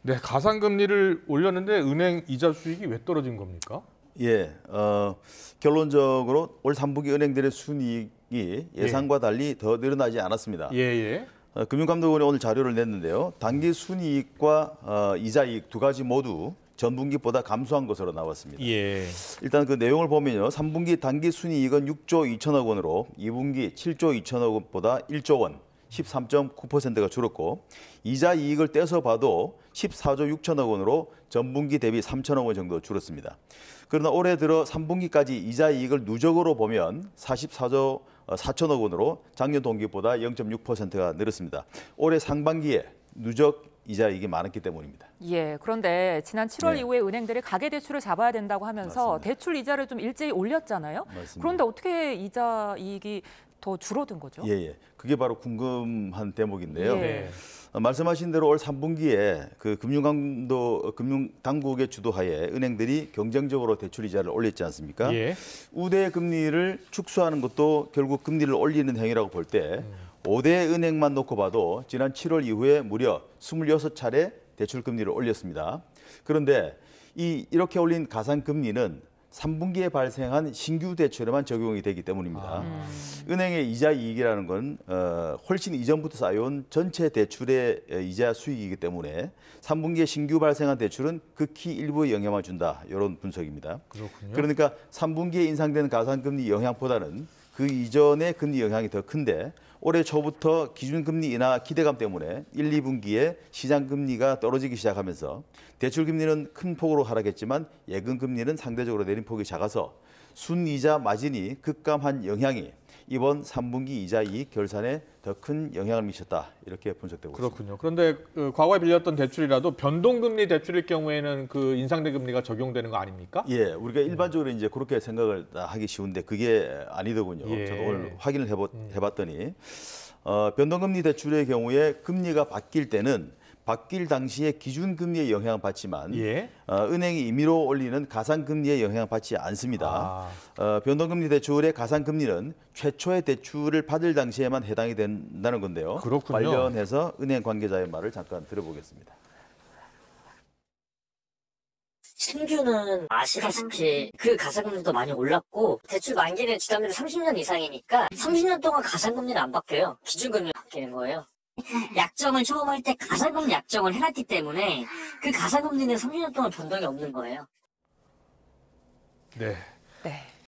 네, 가상금리를 올렸는데 은행 이자 수익이 왜 떨어진 겁니까? 예, 결론적으로 올 3분기 은행들의 순이익이 예상과 달리 더 늘어나지 않았습니다. 예. 금융감독원이 오늘 자료를 냈는데요. 단기 순이익과 이자이익 두 가지 모두 전분기보다 감소한 것으로 나왔습니다. 예. 일단 그 내용을 보면요. 3분기 단기 순이익은 6조 2천억 원으로 2분기 7조 2천억 원보다 1조 원, 13.9%가 줄었고 이자 이익을 떼서 봐도 14조 6천억 원으로 전분기 대비 3천억 원 정도 줄었습니다. 그러나 올해 들어 3분기까지 이자 이익을 누적으로 보면 44조 4천억 원으로 작년 동기보다 0.6%가 늘었습니다. 올해 상반기에 누적 이자 이익이 많았기 때문입니다. 예, 그런데 지난 7월 네. 이후에 은행들이 가계대출을 잡아야 된다고 하면서 맞습니다. 대출 이자를 좀 일제히 올렸잖아요. 맞습니다. 그런데 어떻게 이자 이익이 더 줄어든 거죠? 예. 그게 바로 궁금한 대목인데요. 예. 말씀하신 대로 올 3분기에 그 금융당국의 주도하에 은행들이 경쟁적으로 대출 이자를 올렸지 않습니까? 예. 우대 금리를 축소하는 것도 결국 금리를 올리는 행위라고 볼 때 5대 은행만 놓고 봐도 지난 7월 이후에 무려 26차례 대출 금리를 올렸습니다. 그런데 이렇게 올린 가상금리는 3분기에 발생한 신규 대출에만 적용이 되기 때문입니다. 은행의 이자 이익이라는 건 훨씬 이전부터 쌓여온 전체 대출의 이자 수익이기 때문에 3분기에 신규 발생한 대출은 극히 일부의 영향만 준다. 이런 분석입니다. 그렇군요. 그러니까 3분기에 인상된 가상금리 영향보다는 그 이전의 금리 영향이 더 큰데 올해 초부터 기준금리 인하 기대감 때문에 1, 2분기에 시장금리가 떨어지기 시작하면서 대출금리는 큰 폭으로 하락했지만 예금금리는 상대적으로 내림폭이 작아서 순이자 마진이 급감한 영향이 이번 3분기 이자 이익 결산에 더 큰 영향을 미쳤다. 이렇게 분석되고 있습니다. 그렇군요. 그런데 과거에 빌렸던 대출이라도 변동금리 대출일 경우에는 그 인상된 금리가 적용되는 거 아닙니까? 예, 우리가 일반적으로 이제 그렇게 생각을 하기 쉬운데 그게 아니더군요. 예. 저도 오늘 확인을 해봤더니 변동금리 대출의 경우에 금리가 바뀔 때는 바뀔 당시에 기준금리에 영향을 받지만 예. 은행이 임의로 올리는 가상금리에 영향을 받지 않습니다. 변동금리 대출의 가상금리는 최초의 대출을 받을 당시에만 해당이 된다는 건데요. 그렇군요. 관련해서 은행 관계자의 말을 잠깐 들어보겠습니다. 신규는 아시다시피 그 가상금리도 많이 올랐고 대출 만기는 지담률이 30년 이상이니까 30년 동안 가상금리는 안 바뀌어요. 기준금리가 바뀌는 거예요. 약정을 처음 할 때 가상금리 약정을 해놨기 때문에 그 가상금리는 30년 동안 변동이 없는 거예요. 네. 네.